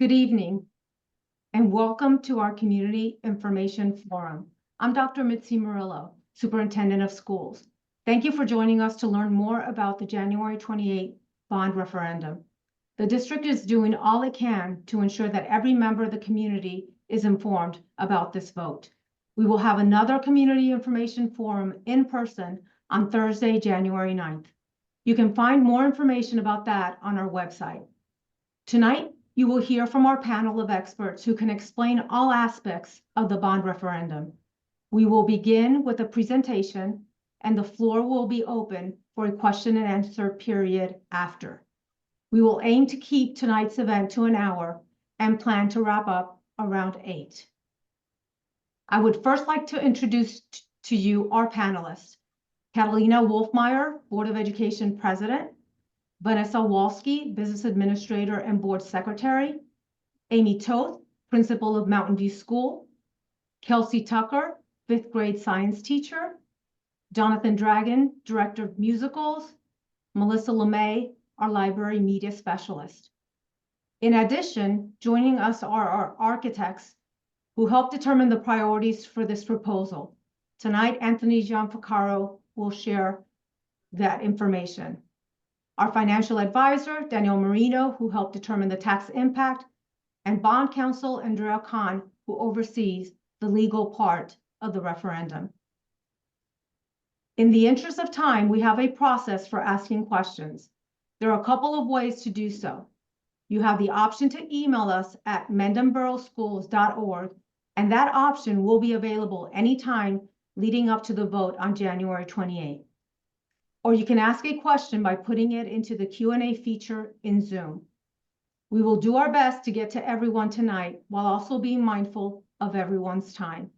Good evening, and welcome to our Community Information Forum. I'm Dr. Mitzi Murillo, Superintendent of Schools. Thank you for joining us to learn more about the January 28 bond referendum. The district is doing all it can to ensure that every member of the community is informed about this vote. We will have another Community Information Forum in person on Thursday, January 9th. You can find more information about that on our website. Tonight, you will hear from our panel of experts who can explain all aspects of the bond referendum. We will begin with a presentation, and the floor will be open for a question and answer period after. We will aim to keep tonight's event to an hour and plan to wrap up around 8. I would first like to introduce to you our panelists: Catalina Wolfmeyer, Board of Education President; Vanessa Walsky, Business Administrator and Board Secretary; Amy Toth, Principal of Mountain View School; Kelsey Tucker, 5th grade science teacher; Jonathan Dragon, Director of Musicals; Melissa LeMay, our Library Media Specialist. In addition, joining us are our architects who helped determine the priorities for this proposal. Tonight, Anthony Gianfacaro will share that information. Our financial advisor, Daniel Marino, who helped determine the tax impact, and bond counsel, Andrea Khan, who oversees the legal part of the referendum. In the interest of time, we have a process for asking questions. There are a couple of ways to do so. You have the option to email us at mendhamboroughschools.org, and that option will be available anytime leading up to the vote on January 28th. Or you can ask a question by putting it into the Q&A feature in Zoom. We will do our best to get to everyone tonight while also being mindful of everyone's time.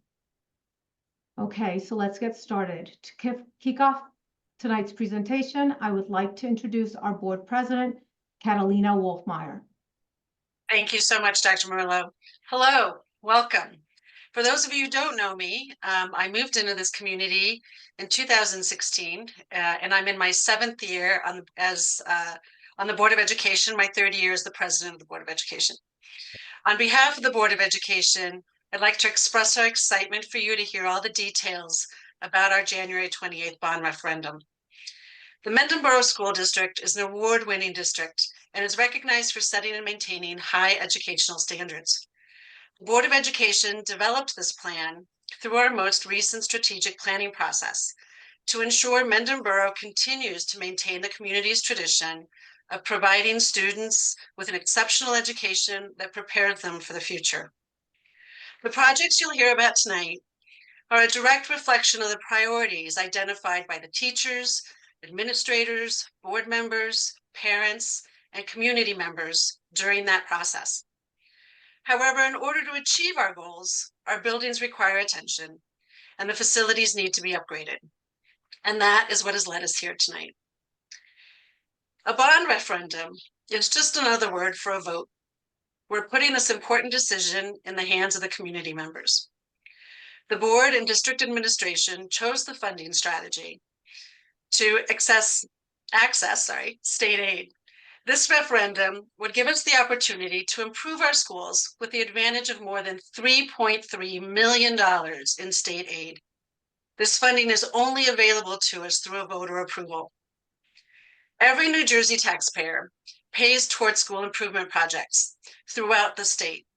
Okay, so let's get started. To kick off tonight's presentation, I would like to introduce our board president, Catalina Wolfmeyer. Thank you so much, Dr. Murillo. Hello, welcome. For those of you who don't know me, I moved into this community in 2016, and I'm in my 7th year on the Board of Education, my 3rd year as the president of the Board of Education. On behalf of the Board of Education, I'd like to express our excitement for you to hear all the details about our January 28th bond referendum. The Mendham Borough School District is an award-winning district and is recognized for setting and maintaining high educational standards. The Board of Education developed this plan through our most recent strategic planning process to ensure Mendham Borough continues to maintain the community's tradition of providing students with an exceptional education that prepares them for the future. The projects you'll hear about tonight are a direct reflection of the priorities identified by the teachers, administrators, board members, parents, and community members during that process. However, in order to achieve our goals, our buildings require attention and the facilities need to be upgraded. And that is what has led us here tonight. A bond referendum is just another word for a vote. We're putting this important decision in the hands of the community members. The board and district administration chose the funding strategy to access state aid. This referendum would give us the opportunity to improve our schools with the advantage of more than $3.3 million in state aid. This funding is only available to us through a voter approval. Every New Jersey taxpayer pays towards school improvement projects throughout the state.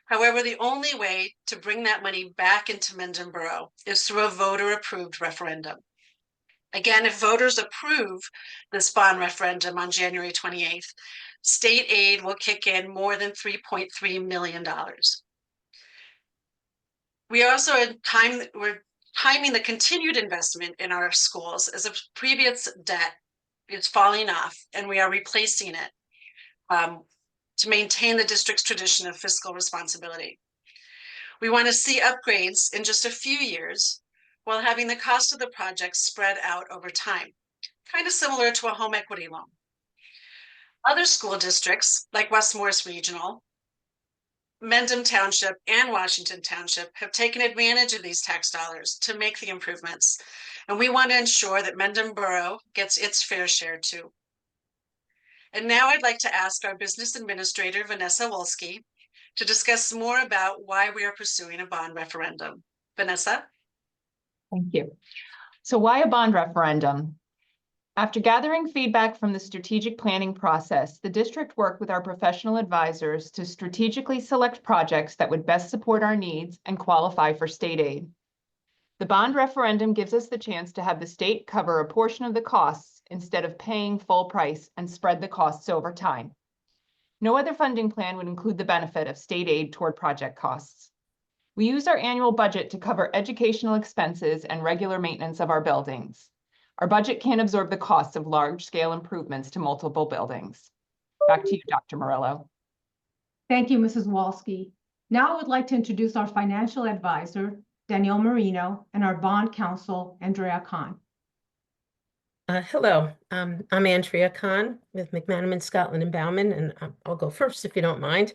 However, the only way to bring that money back into Mendham Borough is through a voter-approved referendum. Again, if voters approve this bond referendum on January 28th, state aid will kick in more than $3.3 million. We're timing the continued investment in our schools as a previous debt is falling off, and we are replacing it to maintain the district's tradition of fiscal responsibility. We want to see upgrades in just a few years while having the cost of the project spread out over time, kind of similar to a home equity loan. Other school districts, like West Morris Regional, Mendham Township, and Washington Township, have taken advantage of these tax dollars to make the improvements, and we want to ensure that Mendham Borough gets its fair share too. And now I'd like to ask our business administrator, Vanessa Wolski, to discuss more about why we are pursuing a bond referendum. Vanessa? Thank you. So why a bond referendum? After gathering feedback from the strategic planning process, the district worked with our professional advisors to strategically select projects that would best support our needs and qualify for state aid. The bond referendum gives us the chance to have the state cover a portion of the costs instead of paying full price and spread the costs over time. No other funding plan would include the benefit of state aid toward project costs. We use our annual budget to cover educational expenses and regular maintenance of our buildings. Our budget can't absorb the costs of large-scale improvements to multiple buildings. Back to you, Dr. Murillo. Thank you, Mrs. Wolski. Now I would like to introduce our financial advisor, Danielle Marino, and our bond counsel, Andrea Kahn. Hello, I'm Andrea Kahn with McManaman, Scotland and Bauman, and I'll go first if you don't mind.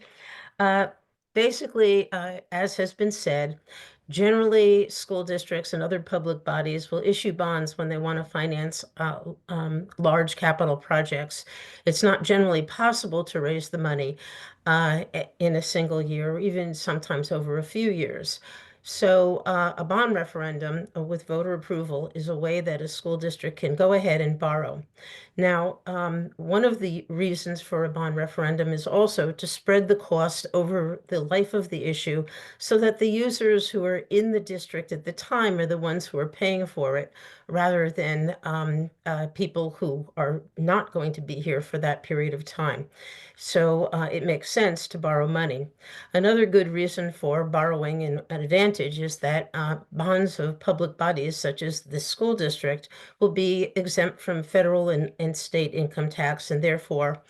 Basically, as has been said, generally school districts and other public bodies will issue bonds when they want to finance large capital projects. It's not generally possible to raise the money in a single year, or even sometimes over a few years. So a bond referendum with voter approval is a way that a school district can go ahead and borrow. Now, one of the reasons for a bond referendum is also to spread the cost over the life of the issue so that the users who are in the district at the time are the ones who are paying for it, rather than people who are not going to be here for that period of time. So it makes sense to borrow money. Another good reason for borrowing in advantage is that bonds of public bodies, such as the school district, will be exempt from federal and state income tax, and therefore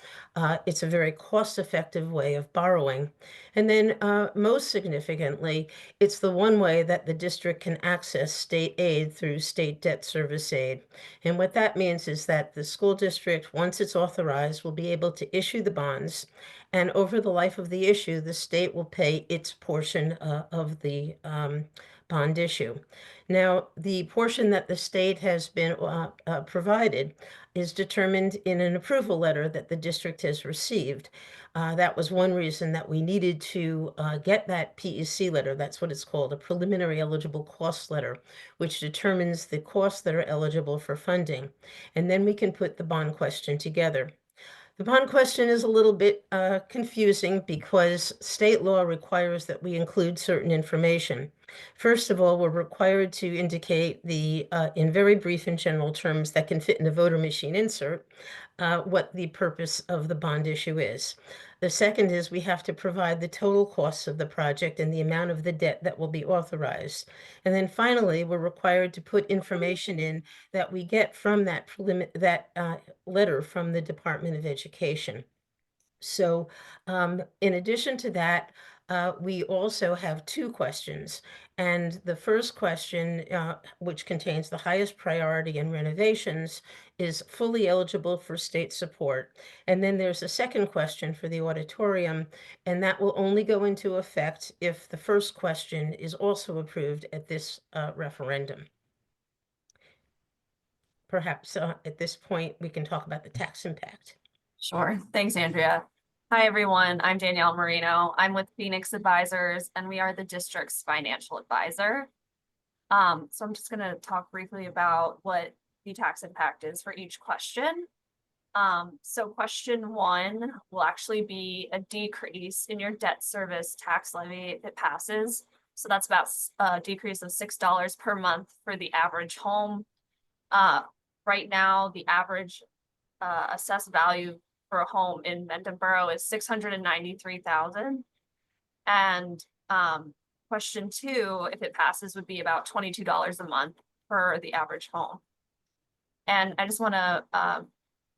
it's a very cost-effective way of borrowing. And then most significantly, it's the one way that the district can access state aid through state debt service aid. And what that means is that the school district, once it's authorized, will be able to issue the bonds. And over the life of the issue, the state will pay its portion of the bond issue. Now, the portion that the state has been provided is determined in an approval letter that the district has received. That was one reason that we needed to get that PEC letter. That's what it's called, a preliminary eligible cost letter, which determines the costs that are eligible for funding. And then we can put the bond question together. The bond question is a little bit confusing because state law requires that we include certain information. First of all, we're required to indicate in very brief and general terms that can fit in a voter machine insert, what the purpose of the bond issue is. The second is we have to provide the total costs of the project and the amount of the debt that will be authorized. And then finally, we're required to put information in that we get from that letter from the Department of Education. So in addition to that, we also have two questions. And the first question, which contains the highest priority in renovations, is fully eligible for state support. And then there's a second question for the auditorium, and that will only go into effect if the first question is also approved at this referendum. Perhaps at this point, we can talk about the tax impact. Sure. Thanks, Andrea. Hi, everyone. I'm Danielle Marino. I'm with Phoenix Advisors, and we are the district's financial advisor. So I'm just going to talk briefly about what the tax impact is for each question. So question one will actually be a decrease in your debt service tax levy if it passes. So that's about a decrease of $6 per month for the average home. Right now, the average assessed value for a home in Mendham Borough is $693,000. And question two, if it passes, would be about $22 a month for the average home. And I just want to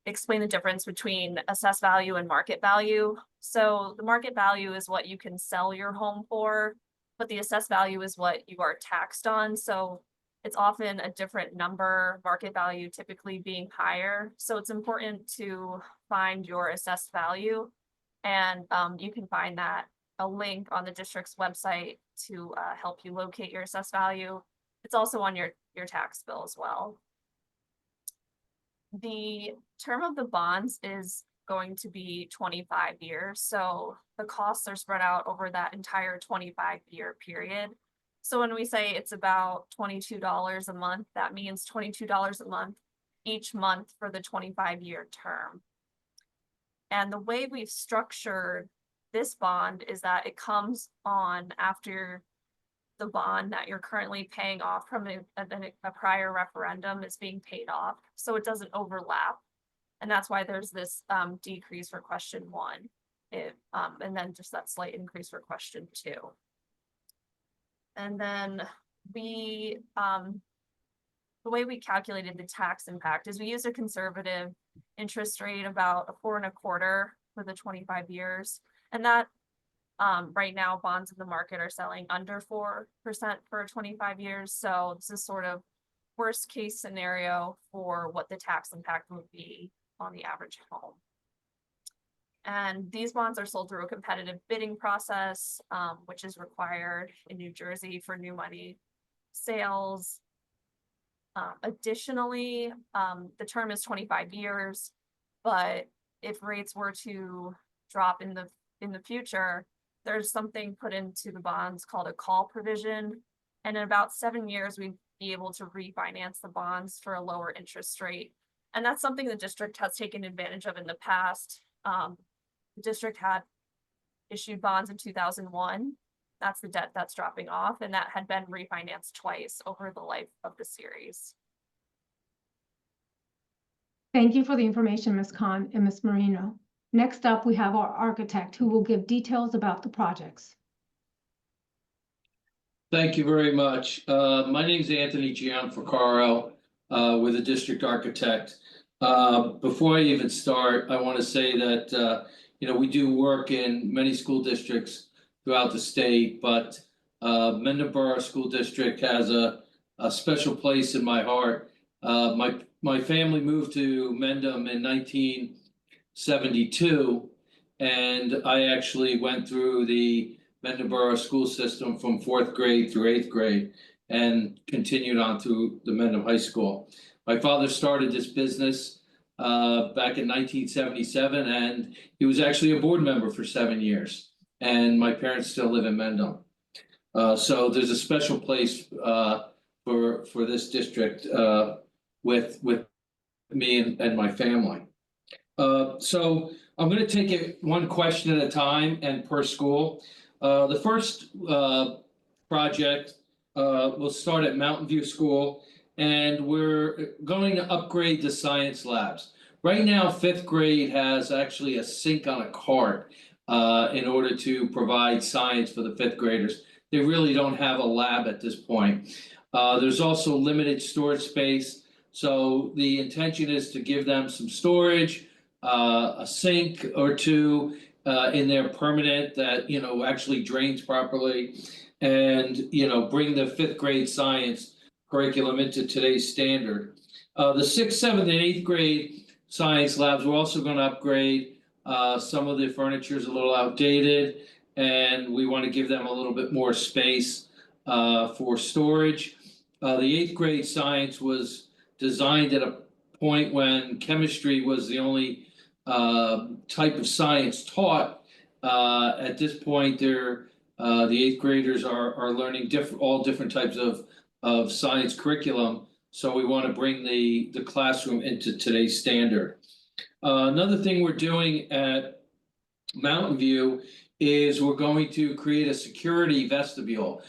explain the difference between assessed value and market value. So the market value is what you can sell your home for, but the assessed value is what you are taxed on. So it's often a different number, market value typically being higher. So it's important to find your assessed value. And you can find a link on the district's website to help you locate your assessed value. It's also on your tax bill as well. The term of the bonds is going to be 25 years. So the costs are spread out over that entire 25-year period. So when we say it's about $22 a month, that means $22 a month each month for the 25-year term. And the way we've structured this bond is that it comes on after the bond that you're currently paying off from a prior referendum is being paid off. So it doesn't overlap. And that's why there's this decrease for question 1. And then just that slight increase for question 2. And then the way we calculated the tax impact is we used a conservative interest rate, about a 4.25% for the 25 years. And that right now bonds in the market are selling under 4% for 25 years. So this is sort of worst case scenario for what the tax impact would be on the average home. And these bonds are sold through a competitive bidding process, which is required in New Jersey for new money sales. Additionally, the term is 25 years, but if rates were to drop in the future, there's something put into the bonds called a call provision. And in about 7 years, we'd be able to refinance the bonds for a lower interest rate. And that's something the district has taken advantage of in the past. The district had issued bonds in 2001. That's the debt that's dropping off, and that had been refinanced twice over the life of the series. Thank you for the information, Ms. Khan and Ms. Marino. Next up, we have our architect who will give details about the projects. Thank you very much. My name is Anthony Gianfrancaro, with the district architect. Before I even start, I want to say that we do work in many school districts throughout the state, but Mendham Borough School District has a special place in my heart. My family moved to Mendham in 1972, and I actually went through the Mendham Borough school system from 4th grade through 8th grade and continued on through the Mendham High School. My father started this business back in 1977, and he was actually a board member for 7 years. And my parents still live in Mendham. So there's a special place for this district with me and my family. So I'm going to take it one question at a time and per school. The first project will start at Mountain View School, and we're going to upgrade the science labs. Right now, 5th grade has actually a sink on a cart in order to provide science for the 5th graders. They really don't have a lab at this point. There's also limited storage space. So the intention is to give them some storage, a sink or two in there permanent that, actually drains properly, and, bring the 5th grade science curriculum into today's standard. The 6th, 7th, and 8th grade science labs, we're also going to upgrade. Some of the furniture is a little outdated, and we want to give them a little bit more space for storage. The 8th grade science was designed at a point when chemistry was the only type of science taught. At this point, the 8th graders are learning all different types of science curriculum. So we want to bring the classroom into today's standard. Another thing we're doing at Mountain View is we're going to create a security vestibule,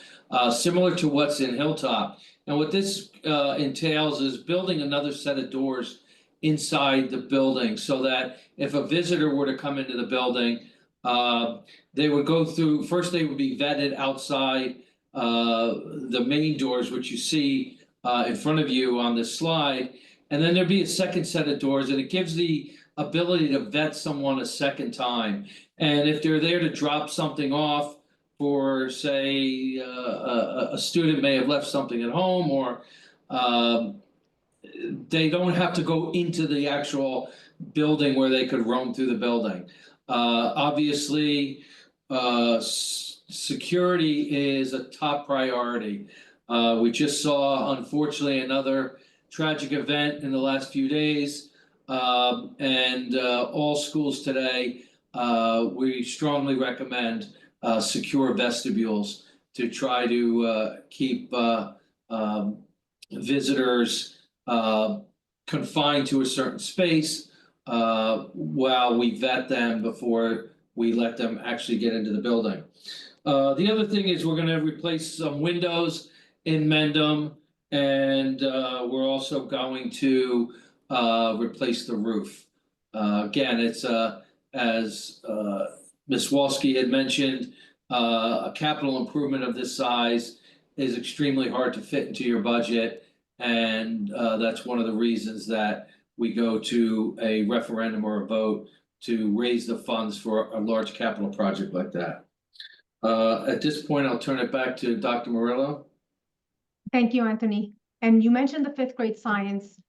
similar to what's in Hilltop. And what this entails is building another set of doors inside the building so that if a visitor were to come into the building, they would go through, first they would be vetted outside the main doors, which you see in front of you on this slide. And then there'd be a second set of doors, and it gives the ability to vet someone a second time. And if they're there to drop something off for, say, a student may have left something at home, or they don't have to go into the actual building where they could roam through the building. Obviously, security is a top priority. We just saw, unfortunately, another tragic event in the last few days And all schools today, we strongly recommend secure vestibules to try to keep visitors confined to a certain space while we vet them before we let them actually get into the building. The other thing is we're gonna replace some windows in Mendham, and we're also going to replace the roof. Again, it's as Ms. Walski had mentioned, a capital improvement of this size is extremely hard to fit into your budget. And that's one of the reasons that we go to a referendum or a vote to raise the funds for a large capital project like that. At this point, I'll turn it back to Dr. Murillo. Thank you, Anthony. And you mentioned the fifth grade science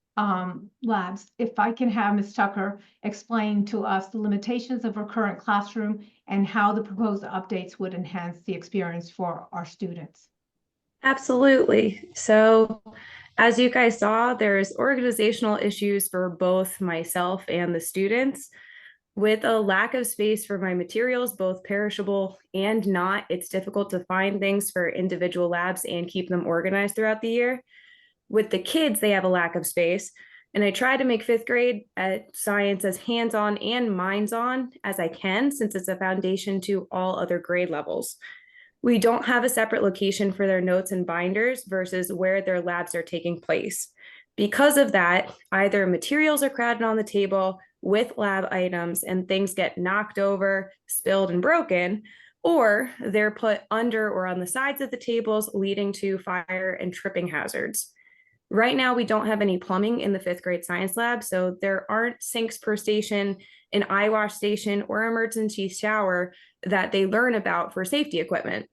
labs. If I can have Ms. Tucker explain to us the limitations of our current classroom and how the proposed updates would enhance the experience for our students. Absolutely. So as you guys saw, there's organizational issues for both myself and the students. With a lack of space for my materials, both perishable and not, it's difficult to find things for individual labs and keep them organized throughout the year. With the kids, they have a lack of space. And I try to make fifth grade at science as hands-on and minds-on as I can, since it's a foundation to all other grade levels. We don't have a separate location for their notes and binders versus where their labs are taking place. Because of that, either materials are crowded on the table with lab items and things get knocked over, spilled, and broken, or they're put under or on the sides of the tables, leading to fire and tripping hazards. Right now, we don't have any plumbing in the fifth grade science lab, so there aren't sinks per station, an eye wash station, or emergency shower that they learn about for safety equipment.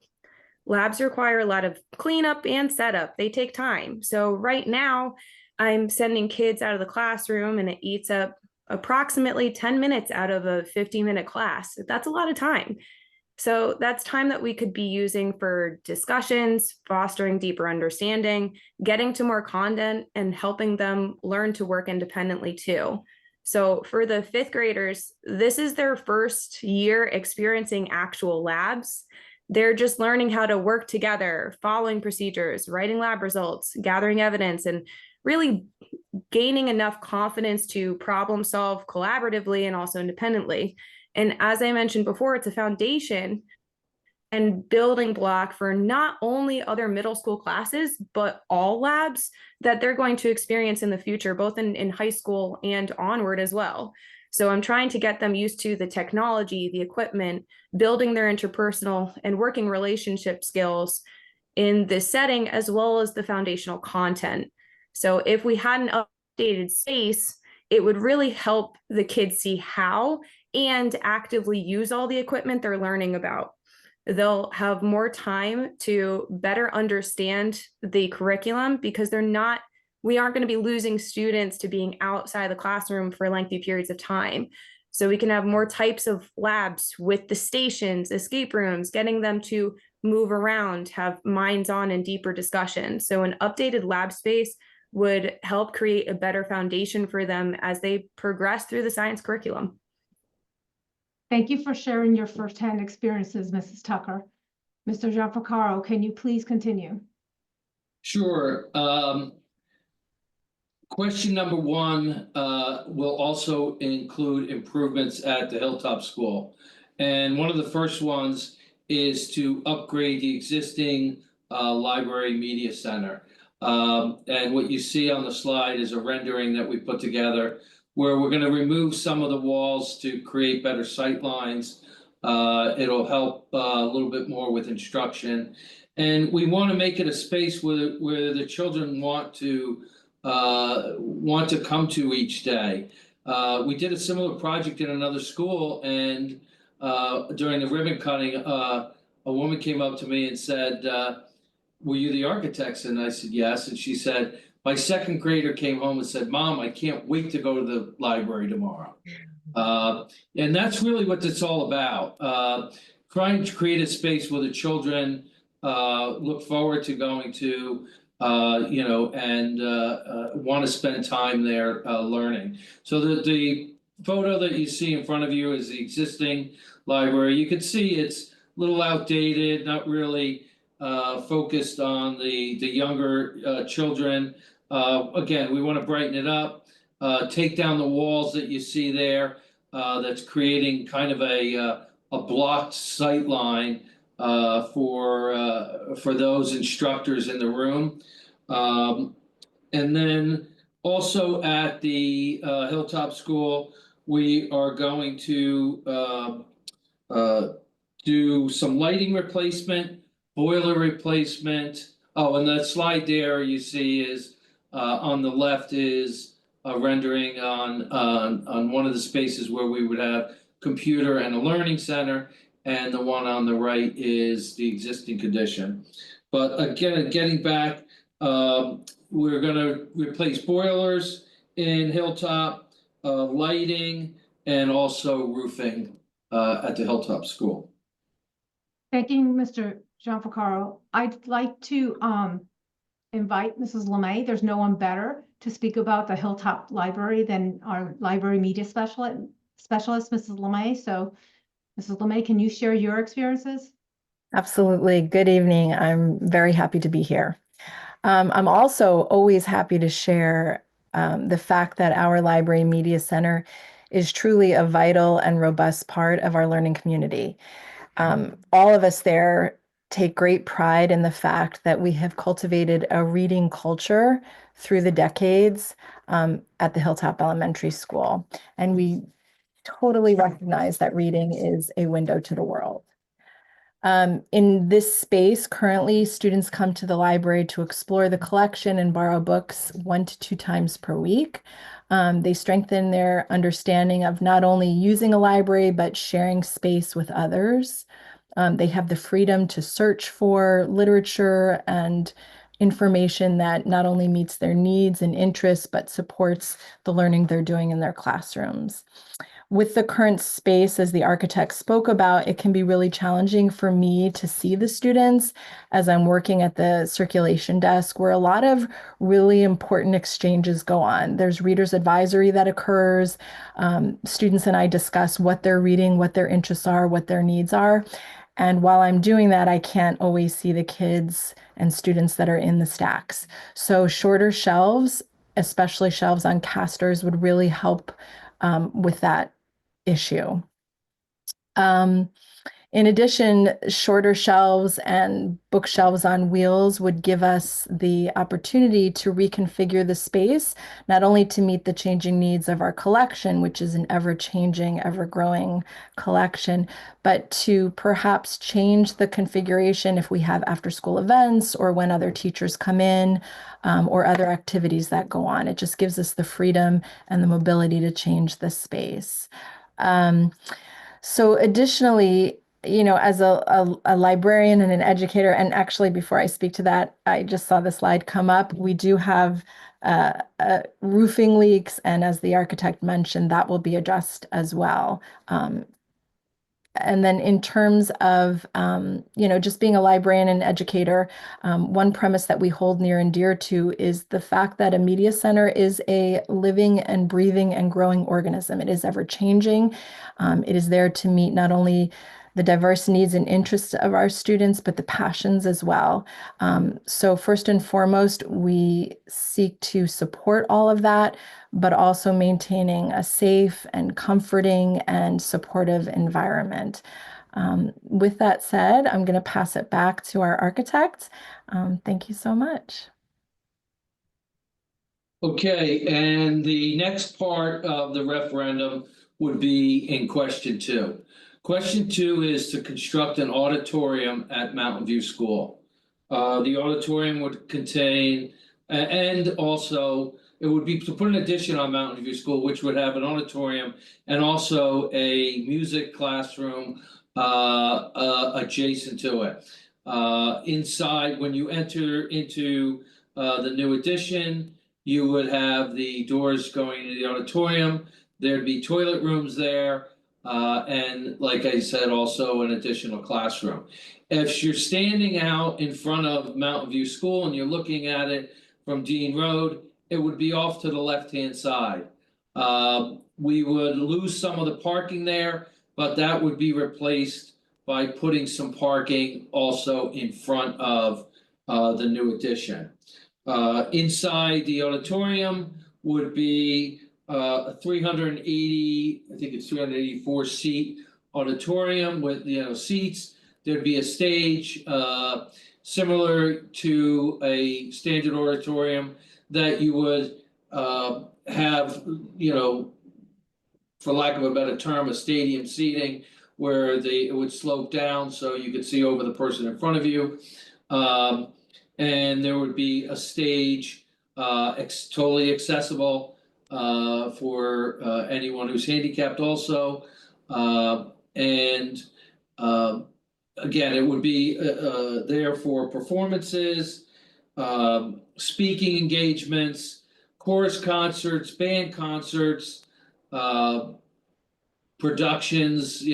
Labs require a lot of cleanup and setup. They take time. So right now, I'm sending kids out of the classroom and it eats up approximately 10 minutes out of a 50-minute class. That's a lot of time. So that's time that we could be using for discussions, fostering deeper understanding, getting to more content, and helping them learn to work independently too. So for the fifth graders, this is their first year experiencing actual labs. They're just learning how to work together, following procedures, writing lab results, gathering evidence, and really gaining enough confidence to problem solve collaboratively and also independently. And as I mentioned before, it's a foundation and building block for not only other middle school classes, but all labs that they're going to experience in the future, both in high school and onward as well. So I'm trying to get them used to the technology, the equipment, building their interpersonal and working relationship skills in this setting, as well as the foundational content. So if we had an updated space, it would really help the kids see how and actively use all the equipment they're learning about. They'll have more time to better understand the curriculum because we aren't going to be losing students to being outside the classroom for lengthy periods of time. So we can have more types of labs with the stations, escape rooms, getting them to move around, have minds on and deeper discussion. So an updated lab space would help create a better foundation for them as they progress through the science curriculum. Thank you for sharing your firsthand experiences, Mrs. Tucker. Mr. Gianfrancaro, can you please continue? Sure. Question number one will also include improvements at the Hilltop School. And one of the first ones is to upgrade the existing library media center. And what you see on the slide is a rendering that we put together where we're going to remove some of the walls to create better sight lines. It'll help a little bit more with instruction. And we want to make it a space where the children want to come to each day. We did a similar project in another school, and during the ribbon cutting, a woman came up to me and said, were you the architects? And I said, yes. And she said, my second grader came home and said, Mom, I can't wait to go to the library tomorrow. And that's really what it's all about. Trying to create a space where the children look forward to going to, you know, and want to spend time there learning. So the photo that you see in front of you is the existing library. You can see it's a little outdated, not really focused on the younger children. Again, we want to brighten it up, take down the walls that you see there. That's creating kind of a blocked sight line for those instructors in the room. And then also at the Hilltop School, we are going to do some lighting replacement, boiler replacement. Oh, and that slide there you see is on the left is a rendering on one of the spaces where we would have computer and a learning center, and the one on the right is the existing condition. But again, getting back, we're gonna replace boilers in Hilltop, lighting, and also roofing at the Hilltop School. Thank you, Mr. Gianfrancaro. I'd like to invite Mrs. LeMay. There's no one better to speak about the Hilltop Library than our library media specialist, Mrs. LeMay. So, Mrs. LeMay, can you share your experiences? Absolutely. Good evening. I'm very happy to be here. I'm also always happy to share the fact that our Library Media Center is truly a vital and robust part of our learning community. All of us there take great pride in the fact that we have cultivated a reading culture through the decades at the Hilltop Elementary School. And we totally recognize that reading is a window to the world. In this space, currently, students come to the library to explore the collection and borrow books 1 to 2 times per week. They strengthen their understanding of not only using a library, but sharing space with others. They have the freedom to search for literature and information that not only meets their needs and interests, but supports the learning they're doing in their classrooms. With the current space, as the architect spoke about, it can be really challenging for me to see the students as I'm working at the circulation desk, where a lot of really important exchanges go on. There's reader's advisory that occurs. Students and I discuss what they're reading, what their interests are, what their needs are. And while I'm doing that, I can't always see the kids and students that are in the stacks. So shorter shelves, especially shelves on casters, would really help with that issue. In addition, shorter shelves and bookshelves on wheels would give us the opportunity to reconfigure the space, not only to meet the changing needs of our collection, which is an ever-changing, ever-growing collection, but to perhaps change the configuration if we have after-school events or when other teachers come in, or other activities that go on. It just gives us the freedom and the mobility to change the space. So additionally, you know, as a librarian and an educator, and actually before I speak to that, I just saw the slide come up. We do have roofing leaks, and as the architect mentioned, that will be addressed as well. And then in terms of, you know, just being a librarian and educator, one premise that we hold near and dear to is the fact that a media center is a living and breathing and growing organism. It is ever changing. It is there to meet not only the diverse needs and interests of our students, but the passions as well. So first and foremost, we seek to support all of that, but also maintaining a safe and comforting and supportive environment. With that said, I'm going to pass it back to our architect. Thank you so much. Okay, and the next part of the referendum would be in question 2. Question 2 is to construct an auditorium at Mountain View School. The auditorium would contain, and also it would be to put an addition on Mountain View School, which would have an auditorium and also a music classroom adjacent to it. Inside, when you enter into the new addition, you would have the doors going into the auditorium. There'd be toilet rooms there. And like I said, also an additional classroom. If you're standing out in front of Mountain View School and you're looking at it from Dean Road, it would be off to the left-hand side. We would lose some of the parking there, but that would be replaced by putting some parking also in front of the new addition. Inside the auditorium would be a 380, I think it's 384 seat auditorium with, seats. There'd be a stage similar to a standard auditorium that you would have, for lack of a better term, a stadium seating where it would slope down so you could see over the person in front of you. And there would be a stage totally accessible for anyone who's handicapped also. Again, it would be there for performances, speaking engagements, chorus concerts, band concerts, productions,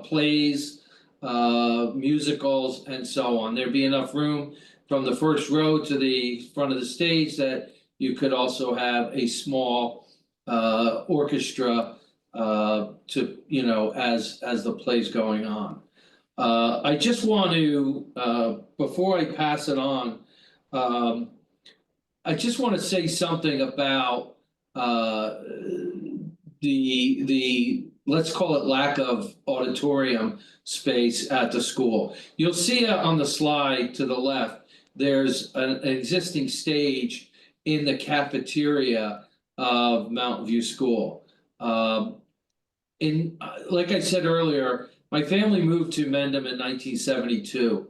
plays, musicals, and so on. There'd be enough room from the first row to the front of the stage that you could also have a small orchestra to, as the play's going on. I just want to, before I pass it on, I just want to say something about the let's call it lack of auditorium space at the school. You'll see on the slide to the left, there's an existing stage in the cafeteria of Mountain View School. Like I said earlier, my family moved to Mendham in 1972.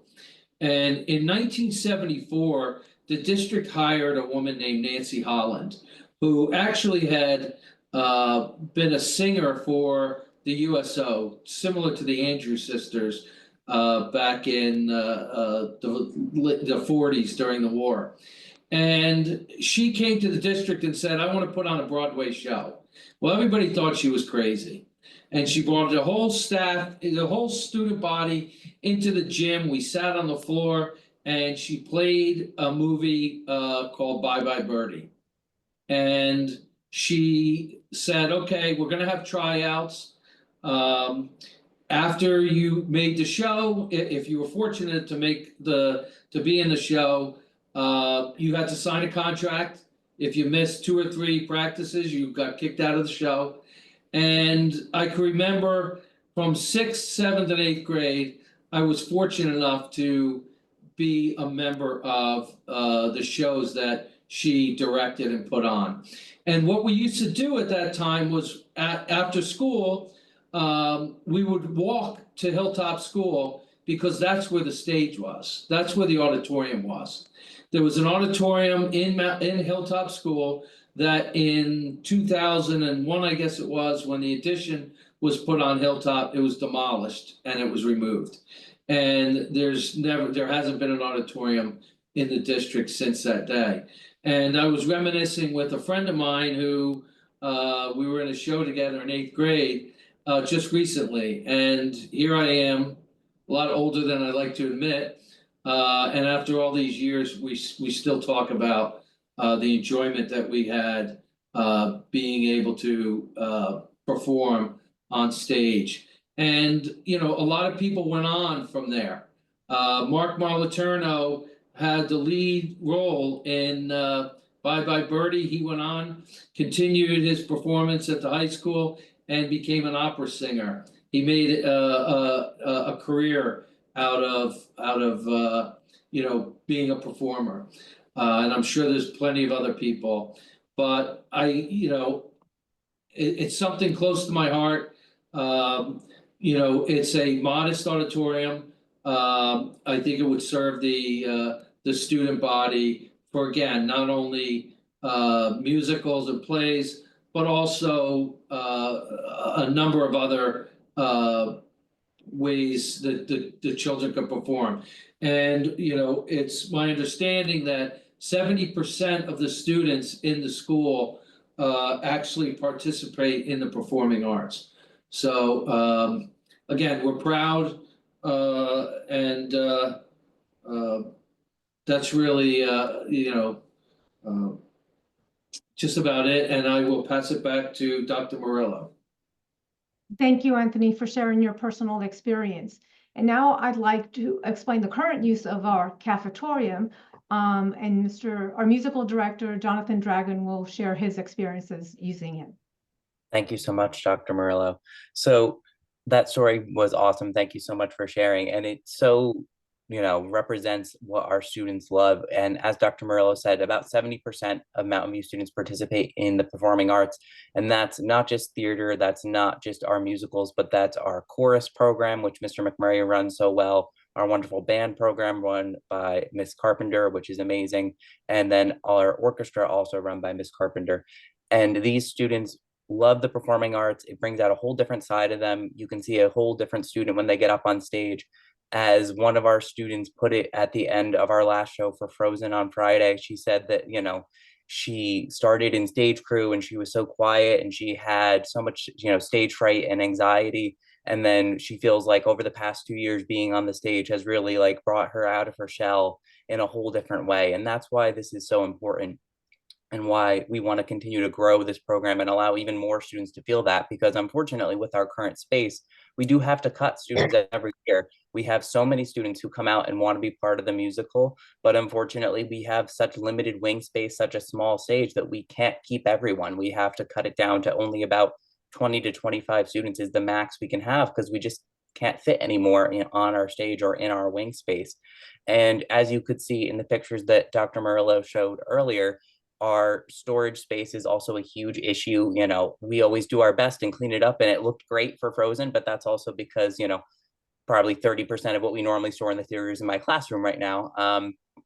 And in 1974, the district hired a woman named Nancy Holland, who actually had been a singer for the USO, similar to the Andrews Sisters back in the 40s during the war. And she came to the district and said, I want to put on a Broadway show. Well, everybody thought she was crazy. And she brought the whole staff, the whole student body into the gym. We sat on the floor and she played a movie called Bye Bye Birdie. And she said, okay, we're going to have tryouts. After you made the show, if you were fortunate to be in the show, you had to sign a contract. If you missed 2 or 3 practices, you got kicked out of the show. And I can remember from 6th, 7th, and 8th grade, I was fortunate enough to be a member of the shows that she directed and put on. And what we used to do at that time was after school, we would walk to Hilltop School because that's where the stage was. That's where the auditorium was. There was an auditorium in Hilltop School that in 2001, I guess it was, when the addition was put on Hilltop, it was demolished and it was removed. And there hasn't been an auditorium in the district since that day. And I was reminiscing with a friend of mine who we were in a show together in 8th grade just recently. And here I am, a lot older than I like to admit. And after all these years, we still talk about the enjoyment that we had being able to perform on stage. And, a lot of people went on from there. Mark Marlaterno had the lead role in Bye Bye Birdie. He went on, continued his performance at the high school, and became an opera singer. He made a career out of being a performer. And I'm sure there's plenty of other people, but it's something close to my heart. It's a modest auditorium. I think it would serve the student body for, again, not only musicals and plays, but also a number of other ways that the children can perform. And, it's my understanding that 70% of the students in the school actually participate in the performing arts. So again, we're proud, and that's really just about it, and I will pass it back to Dr. Morello. Thank you, Anthony, for sharing your personal experience. And now I'd like to explain the current use of our cafetorium. And our musical director, Jonathan Dragon, will share his experiences using it. Thank you so much, Dr. Murillo. So that story was awesome. Thank you so much for sharing. And it so, represents what our students love. And as Dr. Murillo said, about 70% of Mountain View students participate in the performing arts. And that's not just theater, that's not just our musicals, but that's our chorus program, which Mr. McMurray runs so well, our wonderful band program run by Miss Carpenter, which is amazing. And then our orchestra also run by Miss Carpenter. And these students love the performing arts. It brings out a whole different side of them. You can see a whole different student when they get up on stage. As one of our students put it at the end of our last show for Frozen on Friday, she said that, she started in stage crew and she was so quiet and she had so much, stage fright and anxiety. And then she feels like over the past 2 years being on the stage has really like brought her out of her shell in a whole different way. And that's why this is so important, and why we want to continue to grow this program and allow even more students to feel that, because unfortunately with our current space, we do have to cut students every year. We have so many students who come out and want to be part of the musical, but unfortunately we have such limited wing space, such a small stage, that we can't keep everyone. We have to cut it down to only about 20 to 25 students is the max we can have, because we just can't fit anymore on our stage or in our wing space. And as you could see in the pictures that Dr. Murillo showed earlier, our storage space is also a huge issue. We always do our best and clean it up, and it looked great for Frozen, but that's also because, probably 30% of what we normally store in the theater is in my classroom right now,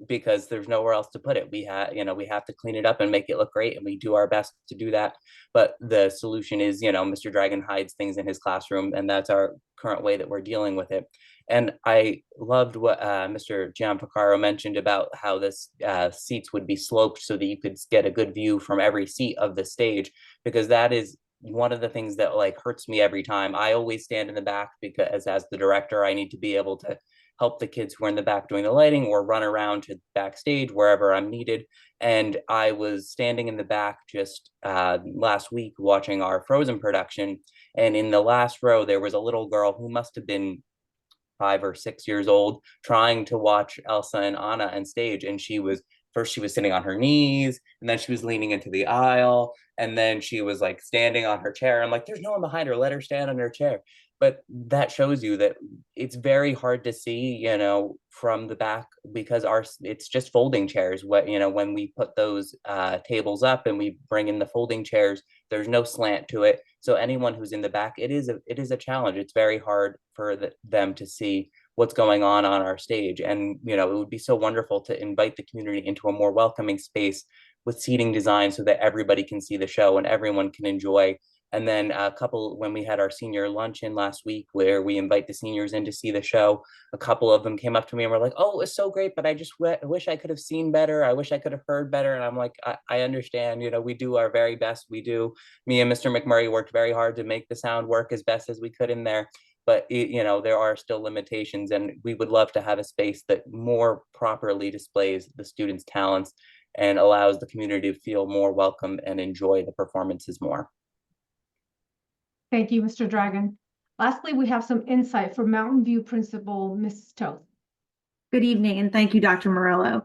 because there's nowhere else to put it. We have to clean it up and make it look great, and we do our best to do that. But the solution is, Mr. Dragon hides things in his classroom, and that's our current way that we're dealing with it. And I loved what Mr. Gianfacaro mentioned about how this seats would be sloped so that you could get a good view from every seat of the stage, because that is one of the things that hurts me every time. I always stand in the back because as the director, I need to be able to help the kids who are in the back doing the lighting or run around to backstage wherever I'm needed. And I was standing in the back just last week watching our Frozen production. And in the last row, there was a little girl who must have been 5 or 6 years old, trying to watch Elsa and Anna on stage. And she was sitting on her knees, and then she was leaning into the aisle, and then she was standing on her chair. I'm like, there's no one behind her, let her stand on her chair. But that shows you that it's very hard to see, from the back, because it's just folding chairs. When we put those tables up and we bring in the folding chairs, there's no slant to it. So anyone who's in the back, it is a challenge. It's very hard for them to see what's going on our stage. And, it would be so wonderful to invite the community into a more welcoming space with seating design so that everybody can see the show and everyone can enjoy. And then when we had our senior luncheon last week, where we invite the seniors in to see the show, a couple of them came up to me and were like, oh, it was so great, but I just wish I could have seen better. I wish I could have heard better. And I'm like, I understand, we do our very best. Me and Mr. McMurray worked very hard to make the sound work as best as we could in there. But, there are still limitations, and we would love to have a space that more properly displays the students' talents and allows the community to feel more welcome and enjoy the performances more. Thank you, Mr. Dragon. Lastly, we have some insight from Mountain View Principal, Mrs. Toth. Good evening, and thank you, Dr. Murillo.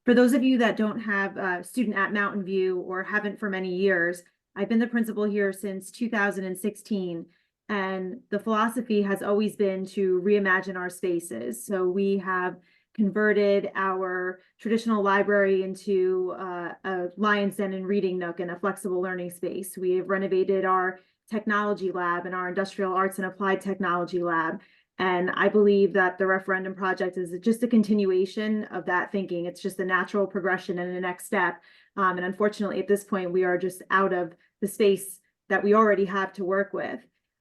For those of you that don't have a student at Mountain View or haven't for many years, I've been the principal here since 2016, and the philosophy has always been to reimagine our spaces. So we have converted our traditional library into a Lion's Den and reading nook and a flexible learning space. We have renovated our technology lab and our industrial arts and applied technology lab. And I believe that the referendum project is just a continuation of that thinking. It's just a natural progression and the next step. And unfortunately, at this point, we are just out of the space that we already have to work with.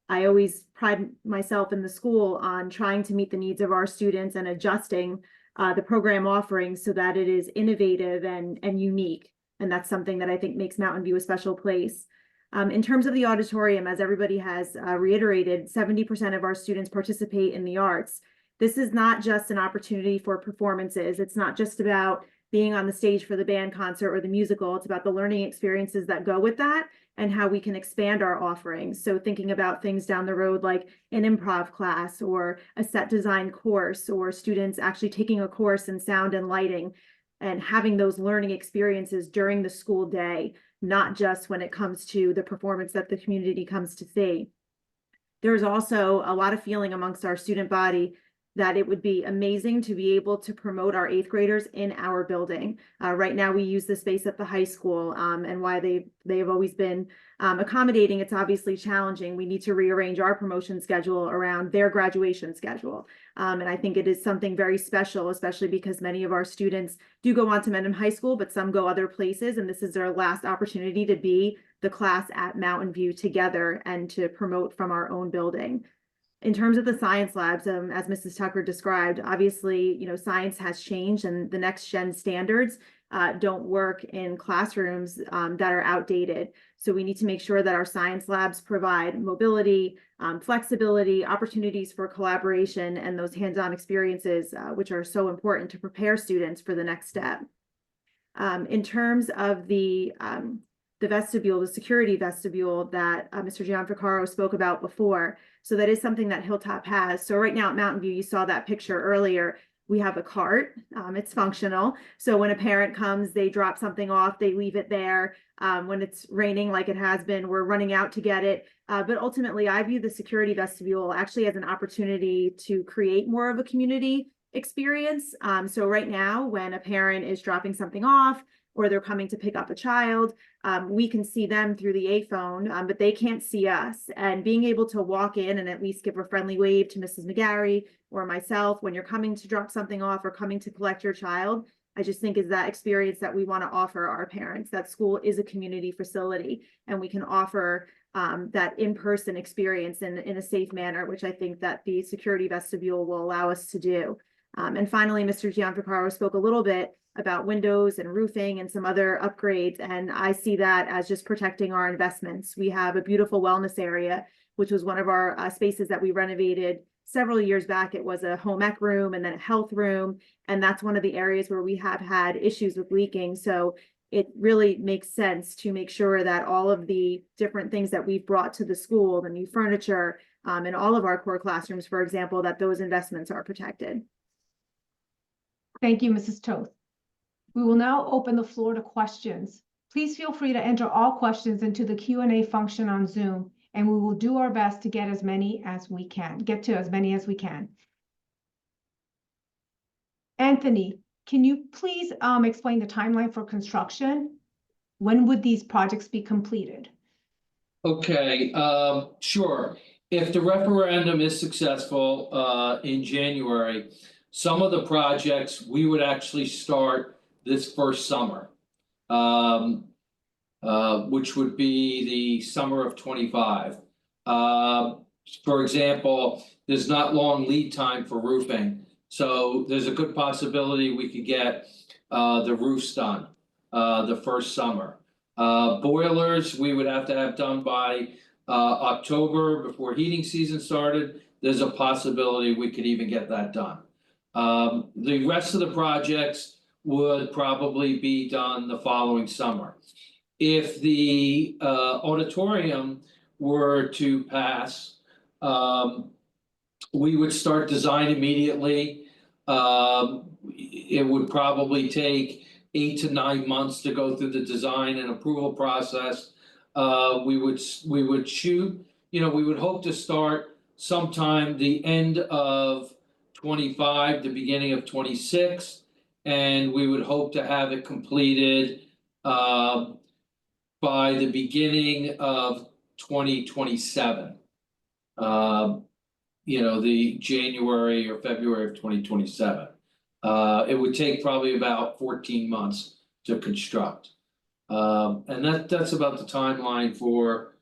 I always pride myself in the school on trying to meet the needs of our students and adjusting the program offerings so that it is innovative and unique. And that's something that I think makes Mountain View a special place. In terms of the auditorium, as everybody has reiterated, 70% of our students participate in the arts. This is not just an opportunity for performances. It's not just about being on the stage for the band concert or the musical. It's about the learning experiences that go with that and how we can expand our offerings. So thinking about things down the road like an improv class or a set design course, or students actually taking a course in sound and lighting and having those learning experiences during the school day, not just when it comes to the performance that the community comes to see. There's also a lot of feeling amongst our student body that it would be amazing to be able to promote our 8th graders in our building. Right now, we use the space at the high school, and why they have always been accommodating. It's obviously challenging. We need to rearrange our promotion schedule around their graduation schedule. And I think it is something very special, especially because many of our students do go on to Mendham High School, but some go other places, and this is their last opportunity to be the class at Mountain View together and to promote from our own building. In terms of the science labs, as Mrs. Tucker described, obviously, science has changed, and the next gen standards don't work in classrooms that are outdated. So we need to make sure that our science labs provide mobility, flexibility, opportunities for collaboration, and those hands-on experiences, which are so important to prepare students for the next step. In terms of the vestibule, the security vestibule that Mr. Gianfrancaro spoke about before. So that is something that Hilltop has. So right now at Mountain View, you saw that picture earlier. We have a cart, it's functional. So when a parent comes, they drop something off, they leave it there. When it's raining like it has been, we're running out to get it. But ultimately, I view the security vestibule actually as an opportunity to create more of a community experience. So right now, when a parent is dropping something off, or they're coming to pick up a child, we can see them through the A-phone, but they can't see us. And being able to walk in and at least give a friendly wave to Mrs. McGarry or myself when you're coming to drop something off or coming to collect your child, I just think is that experience that we want to offer our parents, that school is a community facility and we can offer that in-person experience in a safe manner, which I think that the security vestibule will allow us to do. And finally, Mr. Gianfrancaro spoke a little bit about windows and roofing and some other upgrades. And I see that as just protecting our investments. We have a beautiful wellness area, which was one of our spaces that we renovated several years back. It was a home ec room and then a health room. And that's one of the areas where we have had issues with leaking. So it really makes sense to make sure that all of the different things that we've brought to the school, the new furniture, and all of our core classrooms, for example, that those investments are protected. Thank you, Mrs. Toth. We will now open the floor to questions. Please feel free to enter all questions into the Q&A function on Zoom, and we will do our best to get to as many as we can. Anthony, can you please explain the timeline for construction? When would these projects be completed? Okay, sure. If the referendum is successful in January, some of the projects we would actually start this first summer, which would be the summer of 25. For example, there's not long lead time for roofing. So there's a good possibility we could get the roofs done the first summer. Boilers, we would have to have done by October before heating season started. There's a possibility we could even get that done. The rest of the projects would probably be done the following summer. If the auditorium were to pass, we would start design immediately. It would probably take 8 to 9 months to go through the design and approval process. We would shoot, we would hope to start sometime the end of 25, the beginning of 26. And we would hope to have it completed by the beginning of 2027. The January or February of 2027. It would take probably about 14 months to construct. And that's about the timeline for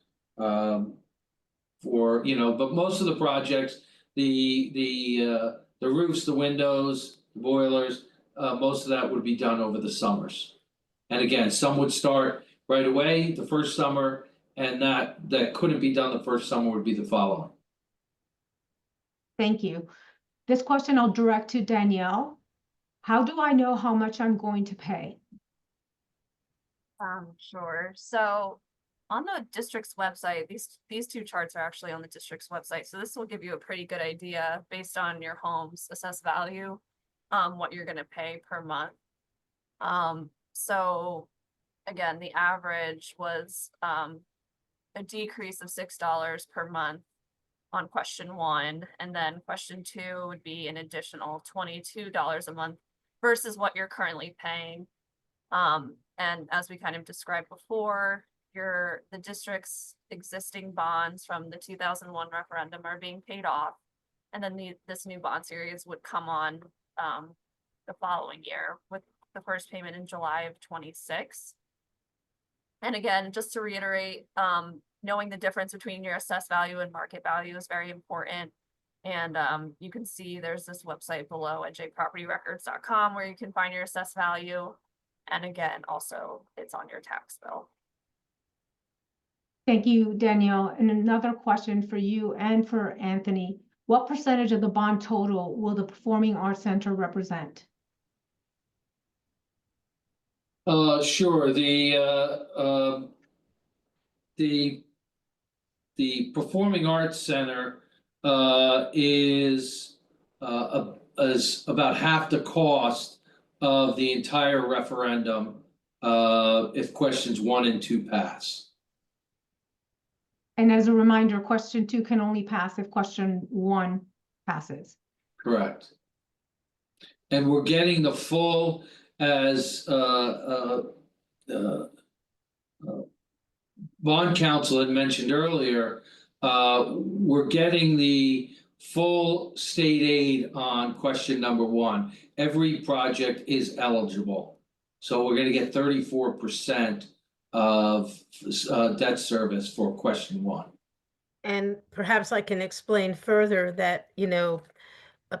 but most of the projects, the roofs, the windows, the boilers, most of that would be done over the summers. And again, some would start right away the first summer, and that couldn't be done the first summer would be the following. Thank you. This question I'll direct to Danielle. How do I know how much I'm going to pay? Sure. So on the district's website, these two charts are actually on the district's website. So this will give you a pretty good idea based on your home's assessed value, what you're going to pay per month. So again, the average was a decrease of $6 per month on question 1, and then question 2 would be an additional $22 a month versus what you're currently paying. And as we kind of described before, the district's existing bonds from the 2001 referendum are being paid off, and then this new bond series would come on the following year with the first payment in July of 26. And again, just to reiterate, knowing the difference between your assessed value and market value is very important. And you can see there's this website below at jpropertyrecords.com where you can find your assessed value. And again, also it's on your tax bill. Thank you, Danielle. And another question for you and for Anthony. What percentage of the bond total will the Performing Arts Center represent? Sure. The Performing Arts Center is about half the cost of the entire referendum if questions 1 and 2 pass. And as a reminder, question 2 can only pass if question 1 passes. Correct. And we're getting the full, as bond counsel had mentioned earlier, we're getting the full state aid on question number 1. Every project is eligible. So we're going to get 34% of debt service for question 1. And perhaps I can explain further that,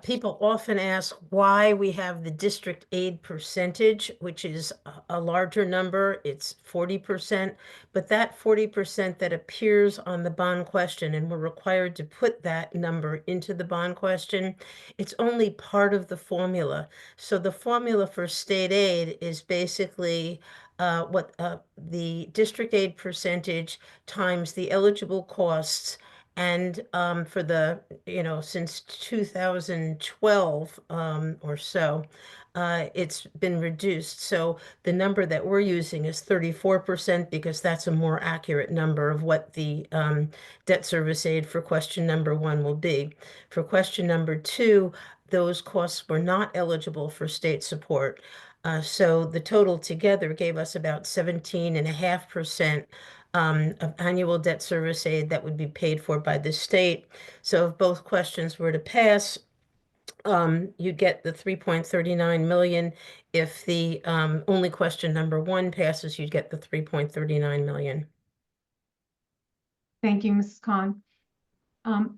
people often ask why we have the district aid percentage, which is a larger number. It's 40%, but that 40% that appears on the bond question, and we're required to put that number into the bond question, it's only part of the formula. So the formula for state aid is basically what the district aid percentage times the eligible costs. And for the, since 2012 or so, it's been reduced. So the number that we're using is 34% because that's a more accurate number of what the debt service aid for question number 1 will be. For question number 2, those costs were not eligible for state support. So the total together gave us about 17.5% of annual debt service aid that would be paid for by the state. So if both questions were to pass, you get the 3.39 million. If the only question number 1 passes, you'd get the 3.39 million. Thank you, Mrs. Khan.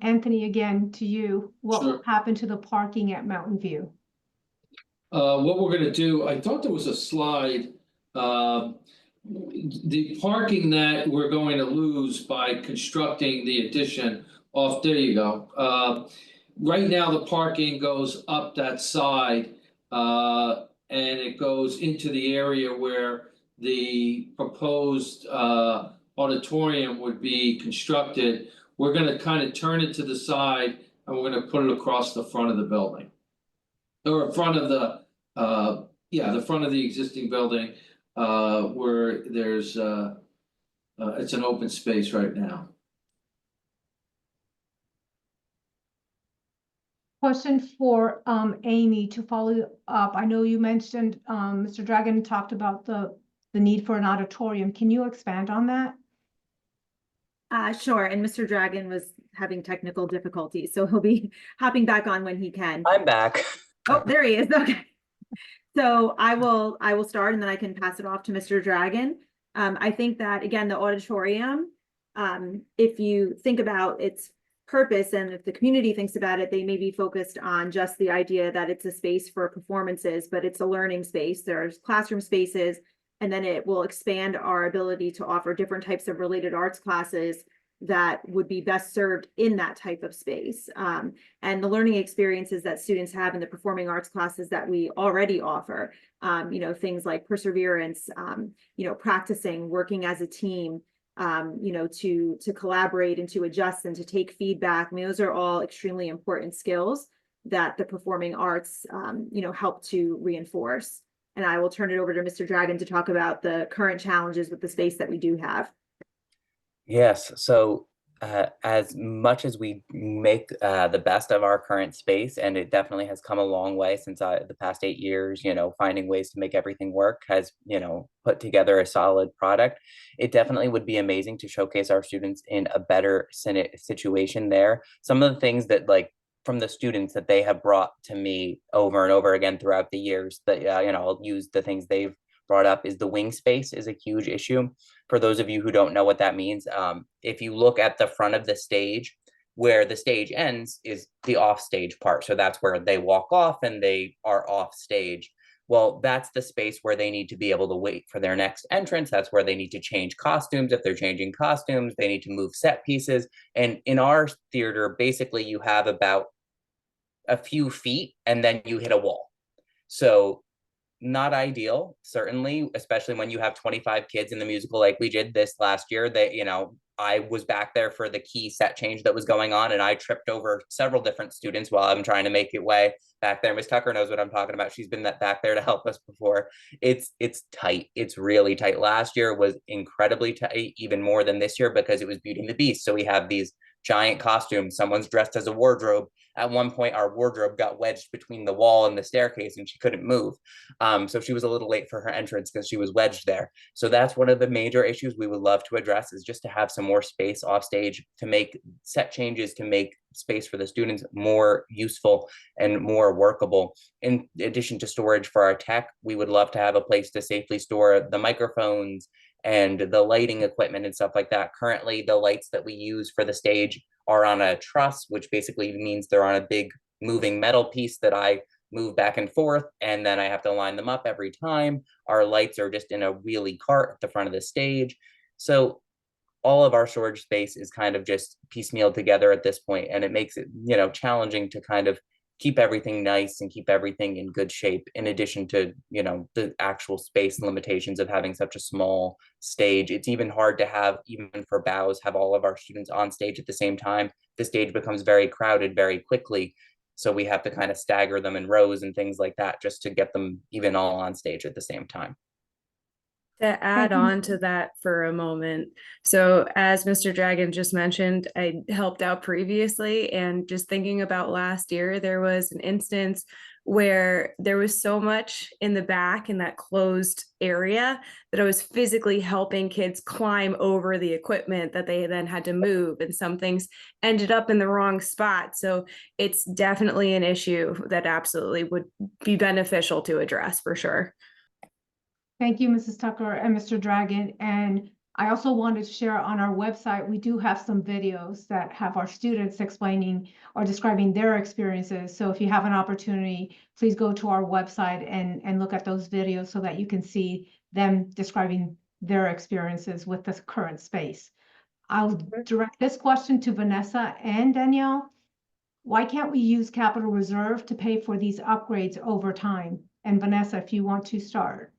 Anthony, again to you. What Sure. happened to the parking at Mountain View? What we're going to do, I thought there was a slide. The parking that we're going to lose by constructing the addition off, there you go. Right now, the parking goes up that side, and it goes into the area where the proposed auditorium would be constructed. We're going to kind of turn it to the side, and we're going to put it across the front of the building. Or in front of the front of the existing building, where there's it's an open space right now. Question for Amy to follow up. I know you mentioned Mr. Dragon talked about the need for an auditorium. Can you expand on that? Sure. And Mr. Dragon was having technical difficulties, so he'll be hopping back on when he can. I'm back. Oh, there he is. Okay. So I will start and then I can pass it off to Mr. Dragon. I think that, again, the auditorium, if you think about its purpose and if the community thinks about it, they may be focused on just the idea that it's a space for performances, but it's a learning space. There's classroom spaces, And then it will expand our ability to offer different types of related arts classes that would be best served in that type of space. And the learning experiences that students have in the performing arts classes that we already offer, things like perseverance, practicing, working as a team, to collaborate and to adjust and to take feedback. I mean, those are all extremely important skills that the performing arts, help to reinforce. And I will turn it over to Mr. Dragon to talk about the current challenges with the space that we do have. Yes, so as much as we make the best of our current space, and it definitely has come a long way since the past 8 years, finding ways to make everything work has, put together a solid product. It definitely would be amazing to showcase our students in a better situation there. Some of the things that from the students that they have brought to me over and over again throughout the years that, I'll use the things they've brought up is the wing space is a huge issue. For those of you who don't know what that means, if you look at the front of the stage, where the stage ends is the off stage part. So that's where they walk off and they are off stage. Well, that's the space where they need to be able to wait for their next entrance. That's where they need to change costumes. If they're changing costumes, they need to move set pieces. And in our theater, basically you have about a few feet and then you hit a wall. So not ideal, certainly, especially when you have 25 kids in the musical like we did this last year. I was back there for the key set change that was going on, and I tripped over several different students while I'm trying to make it way back there. Miss Tucker knows what I'm talking about. She's been back there to help us before. It's tight. It's really tight. Last year was incredibly tight, even more than this year, because it was Beauty and the Beast. So we have these giant costumes. Someone's dressed as a wardrobe. At one point, our wardrobe got wedged between the wall and the staircase and she couldn't move. So she was a little late for her entrance because she was wedged there. So that's one of the major issues we would love to address, is just to have some more space off stage, to make set changes, to make space for the students more useful and more workable. In addition to storage for our tech, we would love to have a place to safely store the microphones and the lighting equipment and stuff like that. Currently, the lights that we use for the stage are on a truss, which basically means they're on a big moving metal piece that I move back and forth, and then I have to line them up every time. Our lights are just in a wheelie cart at the front of the stage. So all of our storage space is kind of just piecemealed together at this point, and it makes it, challenging to kind of keep everything nice and keep everything in good shape, in addition to, the actual space limitations of having such a small stage. It's even hard to have, even for bows, have all of our students on stage at the same time. The stage becomes very crowded very quickly. So we have to kind of stagger them in rows and things like that just to get them even all on stage at the same time. To add on to that for a moment. So as Mr. Dragon just mentioned, I helped out previously, and just thinking about last year, there was an instance where there was so much in the back in that closed area that I was physically helping kids climb over the equipment that they then had to move, and some things ended up in the wrong spot. So it's definitely an issue that absolutely would be beneficial to address for sure. Thank you, Mrs. Tucker and Mr. Dragon. And I also wanted to share on our website, we do have some videos that have our students explaining or describing their experiences. So if you have an opportunity, please go to our website and look at those videos so that you can see them describing their experiences with this current space. I'll direct this question to Vanessa and Danielle. Why can't we use capital reserve to pay for these upgrades over time? And Vanessa, if you want to start.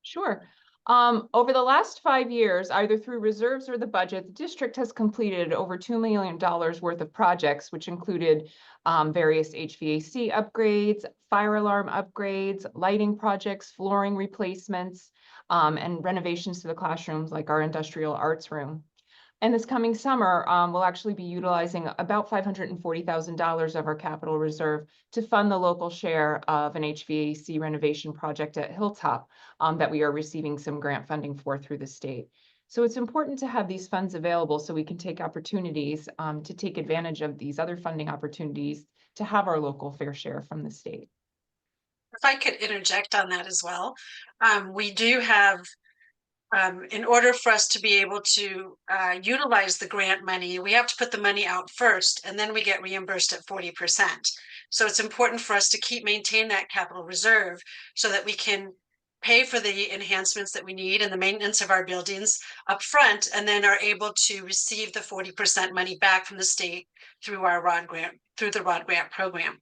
Sure. Over the last 5 years, either through reserves or the budget, the district has completed over $2 million worth of projects, which included various HVAC upgrades, fire alarm upgrades, lighting projects, flooring replacements, and renovations to the classrooms like our industrial arts room. And this coming summer, we'll actually be utilizing about $540,000 of our capital reserve to fund the local share of an HVAC renovation project at Hilltop that we are receiving some grant funding for through the state. So it's important to have these funds available so we can take opportunities to take advantage of these other funding opportunities to have our local fair share from the state. If I could interject on that as well, we do have, in order for us to be able to utilize the grant money, we have to put the money out first, and then we get reimbursed at 40%. So it's important for us to maintain that capital reserve so that we can pay for the enhancements that we need and the maintenance of our buildings up front, and then are able to receive the 40% money back from the state through our ROD grant, through the ROD grant program.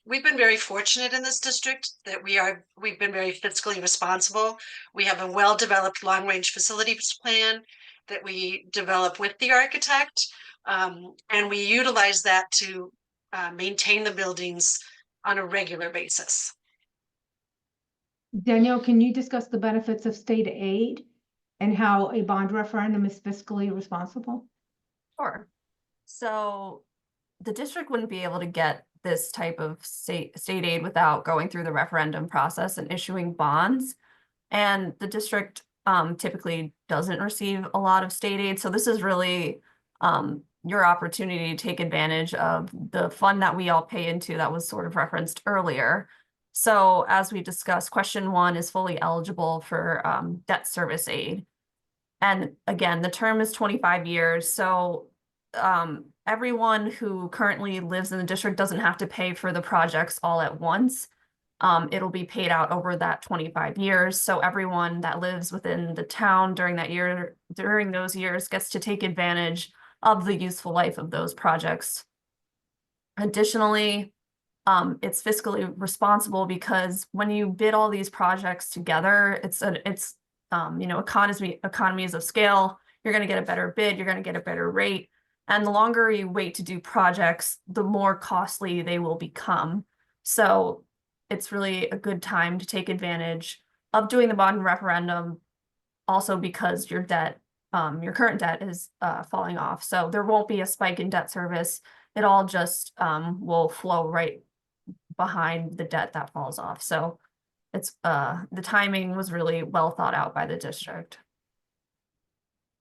We've been very fortunate in this district that we've been very fiscally responsible. We have a well-developed long-range facilities plan that we develop with the architect, and we utilize that to maintain the buildings on a regular basis. Danielle, can you discuss the benefits of state aid and how a bond referendum is fiscally responsible? Sure. So the district wouldn't be able to get this type of state aid without going through the referendum process and issuing bonds. And the district typically doesn't receive a lot of state aid. So this is really your opportunity to take advantage of the fund that we all pay into that was sort of referenced earlier. So as we discussed, question 1 is fully eligible for debt service aid. And again, the term is 25 years. So everyone who currently lives in the district doesn't have to pay for the projects all at once. It'll be paid out over that 25 years. So everyone that lives within the town during those years gets to take advantage of the useful life of those projects. Additionally, it's fiscally responsible because when you bid all these projects together, it's economies of scale. You're going to get a better bid, you're going to get a better rate. And the longer you wait to do projects, the more costly they will become. So it's really a good time to take advantage of doing the bond referendum, also because your current debt is falling off. So there won't be a spike in debt service. It all just will flow right behind the debt that falls off. So it's the timing was really well thought out by the district.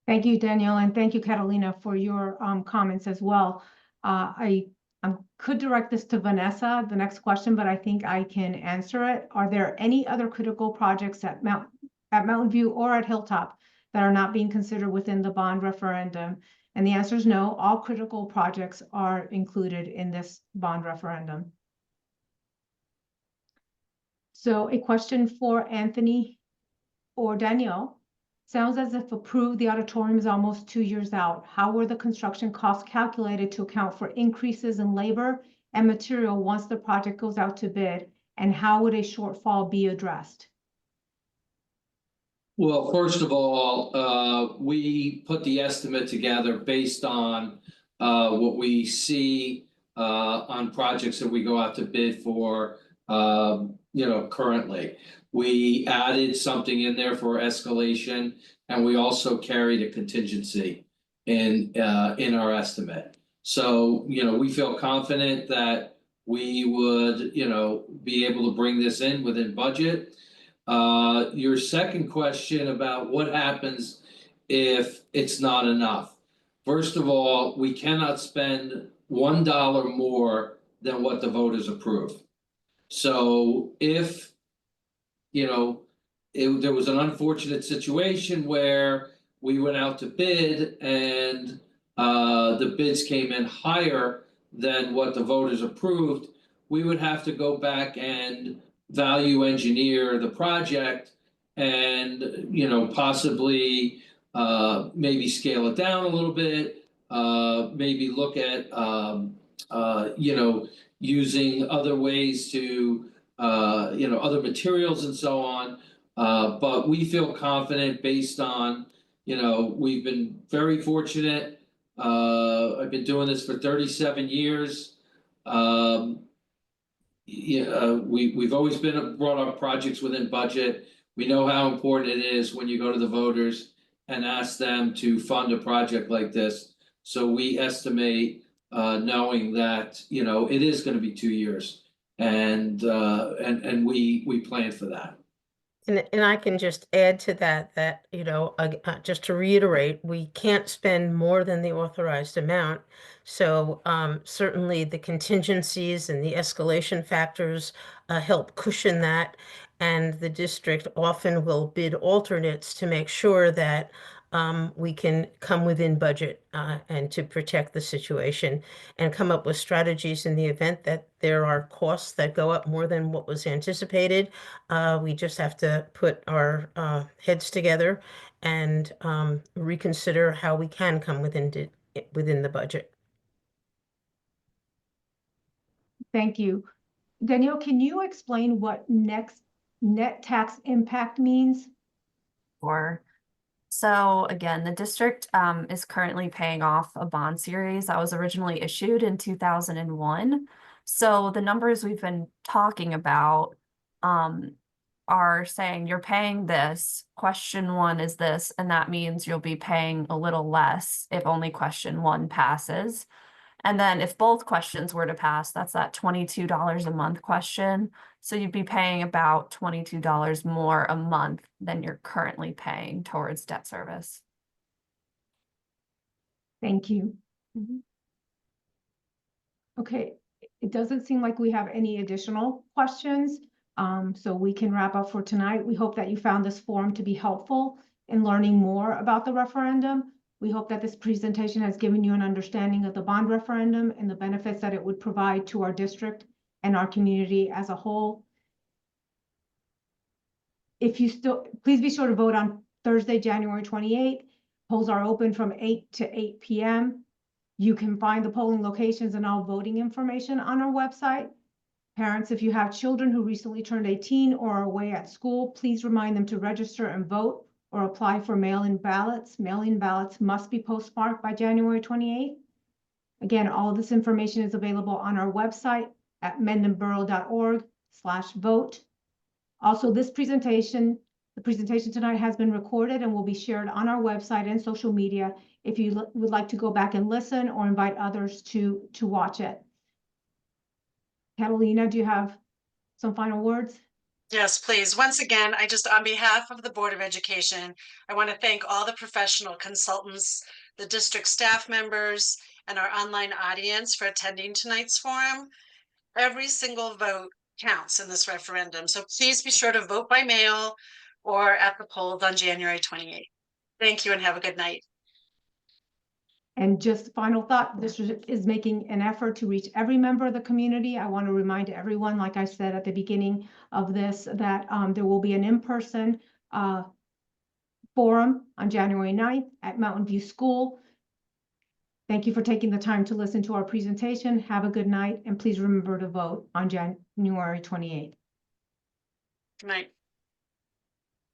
Thank you, Danielle, and thank you, Catalina, for your comments as well. I could direct this to Vanessa, the next question, but I think I can answer it. Are there any other critical projects at Mountain View or at Hilltop that are not being considered within the bond referendum? And the answer is no. All critical projects are included in this bond referendum. So a question for Anthony or Danielle. Sounds as if approved, the auditorium is almost 2 years out. How were the construction costs calculated to account for increases in labor and material once the project goes out to bid? And how would a shortfall be addressed? Well, first of all, we put the estimate together based on what we see on projects that we go out to bid for, currently. We added something in there for escalation, and we also carried a contingency in our estimate. So, we feel confident that we would, be able to bring this in within budget. Your second question about what happens if it's not enough. First of all, we cannot spend $1 more than what the voters approve. So if there was an unfortunate situation where we went out to bid and the bids came in higher than what the voters approved, we would have to go back and value engineer the project and possibly maybe scale it down a little bit, maybe look at using other ways to other materials and so on. But we feel confident based on, we've been very fortunate. I've been doing this for 37 years. We've always brought our projects within budget. We know how important it is when you go to the voters and ask them to fund a project like this. So we estimate, knowing that, it is going to be 2 years. And we plan for that. And I can just add to that, just to reiterate, we can't spend more than the authorized amount. So certainly the contingencies and the escalation factors help cushion that. And the district often will bid alternates to make sure that we can come within budget and to protect the situation and come up with strategies in the event that there are costs that go up more than what was anticipated. We just have to put our heads together and reconsider how we can come within the budget. Thank you. Danielle, can you explain what net tax impact means? Or so again, the district is currently paying off a bond series that was originally issued in 2001. So the numbers we've been talking about are saying you're paying this, question one is this, and that means you'll be paying a little less if only question one passes. And then if both questions were to pass, that's that $22 a month question. So you'd be paying about $22 more a month than you're currently paying towards debt service. Thank you. Okay, it doesn't seem like we have any additional questions. So we can wrap up for tonight. We hope that you found this forum to be helpful in learning more about the referendum. We hope that this presentation has given you an understanding of the bond referendum and the benefits that it would provide to our district and our community as a whole. Please be sure to vote on Thursday, January 28th. Polls are open from 8 to 8 p.m. You can find the polling locations and all voting information on our website. Parents, if you have children who recently turned 18 or are away at school, please remind them to register and vote or apply for mail-in ballots. Mail-in ballots must be postmarked by January 28th. Again, all of this information is available on our website at mendhamborough.org/vote. Also, the presentation tonight has been recorded and will be shared on our website and social media if you would like to go back and listen or invite others to watch it. Catalina, do you have some final words? Yes, please. Once again, on behalf of the Board of Education, I want to thank all the professional consultants, the district staff members, and our online audience for attending tonight's forum. Every single vote counts in this referendum, so please be sure to vote by mail or at the polls on January 28th. Thank you and have a good night. And just final thought, the district is making an effort to reach every member of the community. I want to remind everyone, like I said at the beginning of this, that there will be an in-person forum on January 9th at Mountain View School. Thank you for taking the time to listen to our presentation. Have a good night, and please remember to vote on January 28th. Good night.